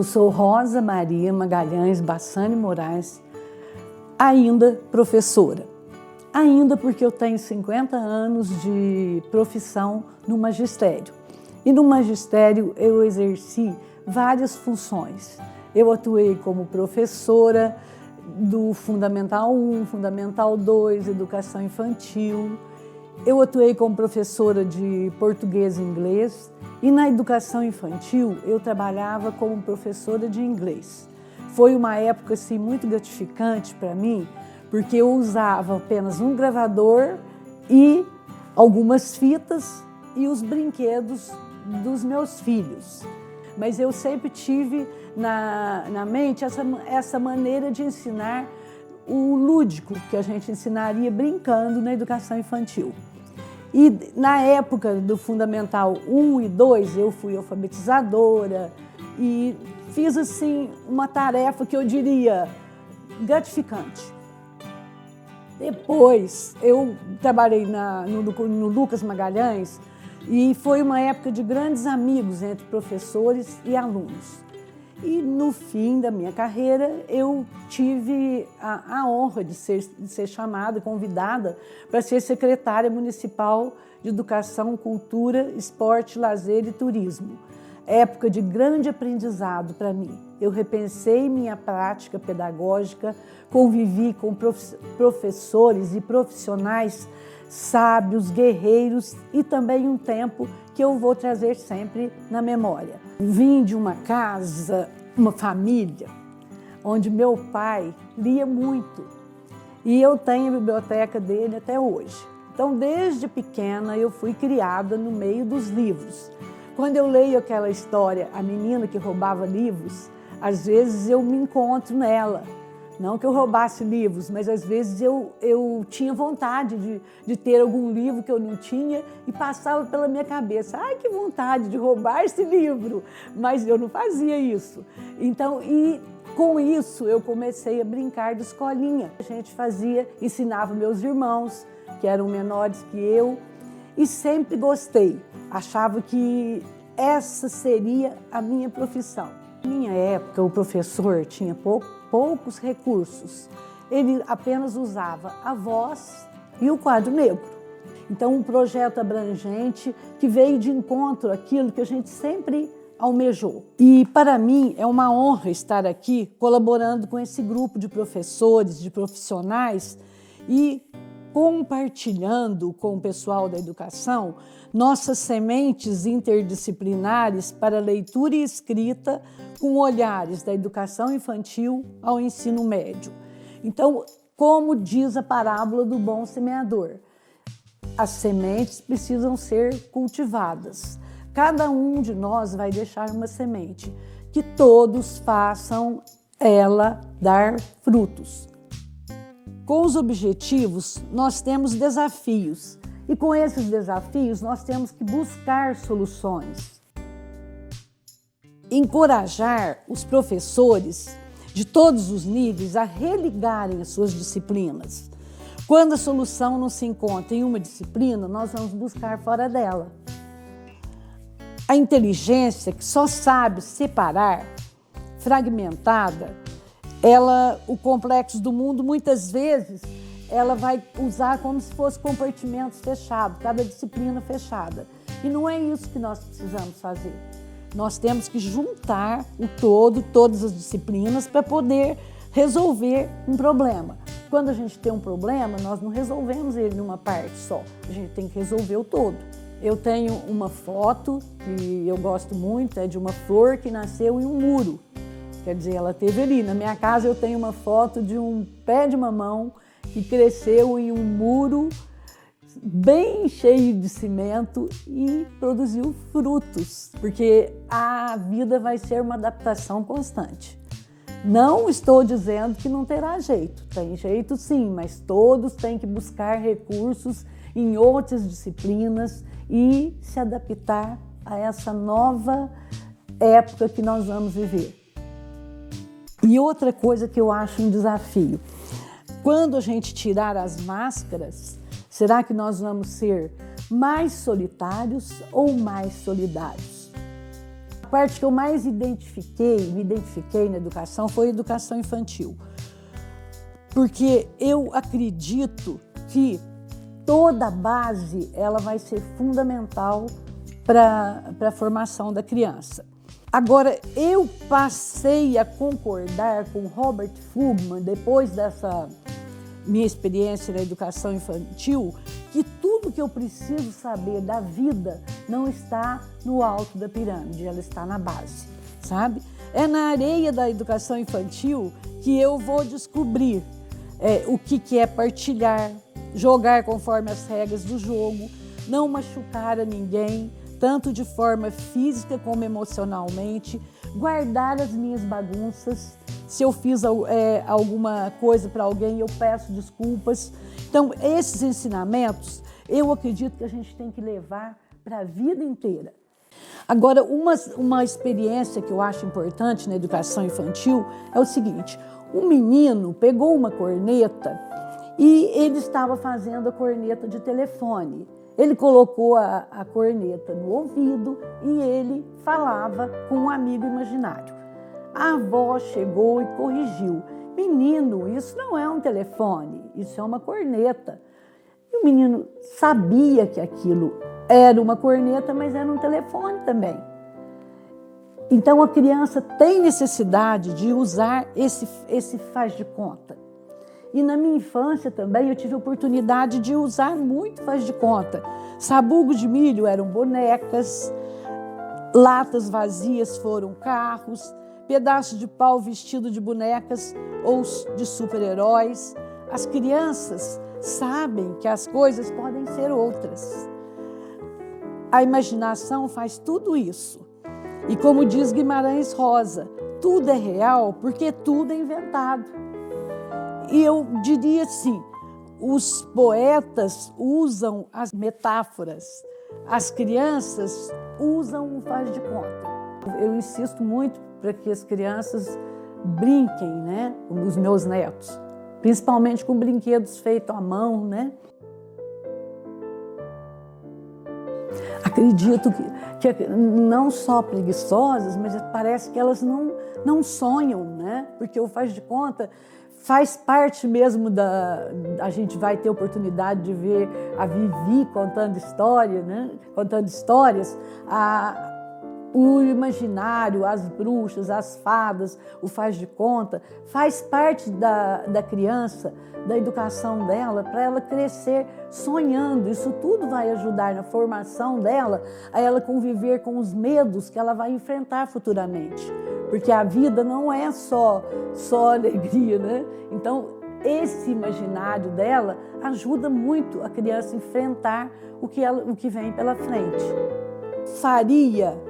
sou Rosa Maria Magalhães Bassani Moraes, ainda professora. Ainda porque eu tenho 50 anos de profissão no magistério. E no magistério eu exerci várias funções. Eu atuei como professora do Fundamental 1, Fundamental 2, Educação Infantil. Eu atuei como professora de português e inglês. E na educação infantil eu trabalhava como professora de inglês. Foi uma época assim, muito gratificante para mim, porque eu usava apenas um gravador e algumas fitas e os brinquedos dos meus filhos. Mas eu sempre tive na mente essa maneira de ensinar o lúdico, que a gente ensinaria brincando na educação infantil. E na época do Fundamental 1 e 2, eu fui alfabetizadora e fiz assim uma tarefa que eu diria gratificante. Depois eu trabalhei no Lucas Magalhães e foi uma época de grandes amigos entre professores e alunos. E no fim da minha carreira eu tive a honra de ser chamada, convidada para ser secretária municipal de Educação, Cultura, Esporte, Lazer e Turismo. Época de grande aprendizado para mim. Eu repensei minha prática pedagógica, convivi com professores e profissionais sábios, guerreiros e também um tempo que eu vou trazer sempre na memória. Vim de uma casa, uma família, onde meu pai lia muito e eu tenho a biblioteca dele até hoje. Então, desde pequena, eu fui criada no meio dos livros. Quando eu leio aquela história, A Menina que Roubava Livros, às vezes eu me encontro nela. Não que eu roubasse livros, mas às vezes eu tinha vontade de ter algum livro que eu não tinha e passava pela minha cabeça, ai, que vontade de roubar esse livro, mas eu não fazia isso. Então, e com isso eu comecei a brincar de escolinha. A gente ensinava meus irmãos, que eram menores que eu, e sempre gostei. Achava que essa seria a minha profissão. Na minha época, o professor tinha poucos recursos. Ele apenas usava a voz e o quadro negro. Então, um projeto abrangente que veio de encontro àquilo que a gente sempre almejou. E, para mim, é uma honra estar aqui colaborando com esse grupo de professores, de profissionais e compartilhando com o pessoal da educação nossas sementes interdisciplinares para leitura e escrita com olhares da educação infantil ao ensino médio. Então, como diz a parábola do bom semeador, as sementes precisam ser cultivadas. Cada um de nós vai deixar uma semente, que todos façam ela dar frutos. Com os objetivos, nós temos desafios. E com esses desafios, nós temos que buscar soluções. Encorajar os professores de todos os níveis a religarem as suas disciplinas. Quando a solução não se encontra em uma disciplina, nós vamos buscar fora dela. A inteligência que só sabe separar, fragmentada, o complexo do mundo, muitas vezes, ela vai usar como se fosse compartimentos fechados, cada disciplina fechada. E não é isso que nós precisamos fazer. Nós temos que juntar o todo, todas as disciplinas, para poder resolver um problema. Quando a gente tem um problema, nós não resolvemos ele numa parte só, a gente tem que resolver o todo. Eu tenho uma foto que eu gosto muito, é de uma flor que nasceu em um muro. Quer dizer, ela teve ali. Na minha casa eu tenho uma foto de um pé de mamão que cresceu em um muro bem cheio de cimento e produziu frutos, porque a vida vai ser uma adaptação constante. Não estou dizendo que não terá jeito, tem jeito sim, mas todos têm que buscar recursos em outras disciplinas e se adaptar a essa nova época que nós vamos viver. E outra coisa que eu acho um desafio, quando a gente tirar as máscaras, será que nós vamos ser mais solitários ou mais solidários? A parte que eu mais me identifiquei na educação foi a educação infantil. Porque eu acredito que toda a base ela vai ser fundamental para a formação da criança. Agora, eu passei a concordar com Robert Fugman, depois dessa minha experiência na educação infantil, que tudo que eu preciso saber da vida não está no alto da pirâmide, ela está na base, sabe? É na areia da educação infantil que eu vou descobrir o que é partilhar, jogar conforme as regras do jogo, não machucar a ninguém, tanto de forma física como emocionalmente, guardar as minhas bagunças. Se eu fiz alguma coisa para alguém, eu peço desculpas. Então, esses ensinamentos, eu acredito que a gente tem que levar para a vida inteira. Agora, uma experiência que eu acho importante na educação infantil é o seguinte: um menino pegou uma corneta e ele estava fazendo a corneta de telefone. Ele colocou a corneta no ouvido e ele falava com um amigo imaginário. A avó chegou e corrigiu: menino, isso não é um telefone, isso é uma corneta. E o menino sabia que aquilo era uma corneta, mas era um telefone também. Então a criança tem necessidade de usar esse faz de conta. E na minha infância também eu tive a oportunidade de usar muito faz de conta. Sabugo de milho eram bonecas, latas vazias foram carros, pedaços de pau vestido de bonecas ou de super-heróis. As crianças sabem que as coisas podem ser outras. A imaginação faz tudo isso. E como diz Guimarães Rosa, tudo é real porque tudo é inventado. E eu diria assim, os poetas usam as metáforas, as crianças usam o faz de conta. Eu insisto muito para que as crianças brinquem, né, com os meus netos, principalmente com brinquedos feitos à mão, né? Acredito que não só preguiçosas, mas parece que elas não sonham, né? Porque o faz de conta faz parte mesmo a gente vai ter oportunidade de ver a Vivi contando história, né? Contando histórias, o imaginário, as bruxas, as fadas, o faz de conta, faz parte da criança, da educação dela, para ela crescer sonhando. Isso tudo vai ajudar na formação dela, a ela conviver com os medos que ela vai enfrentar futuramente. Porque a vida não é só alegria, né? Então, esse imaginário dela ajuda muito a criança a enfrentar o que vem pela frente. Faria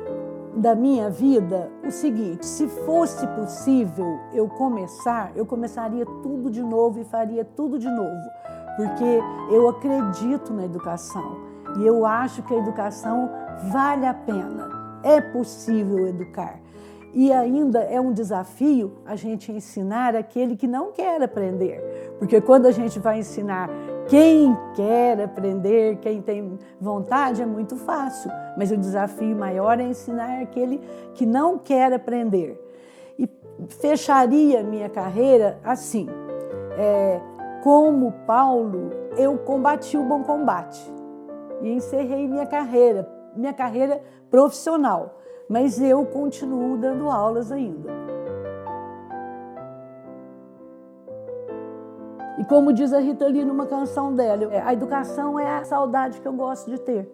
da minha vida o seguinte: se fosse possível eu começaria tudo de novo e faria tudo de novo, porque eu acredito na educação e eu acho que a educação vale a pena, é possível educar. E ainda é um desafio a gente ensinar aquele que não quer aprender, porque quando a gente vai ensinar quem quer aprender, quem tem vontade, é muito fácil, mas o desafio maior é ensinar aquele que não quer aprender. E fecharia minha carreira assim, como Paulo, eu combati o bom combate e encerrei minha carreira profissional, mas eu continuo dando aulas ainda. E como diz a Rita Lee numa canção dela, a educação é a saudade que eu gosto de ter.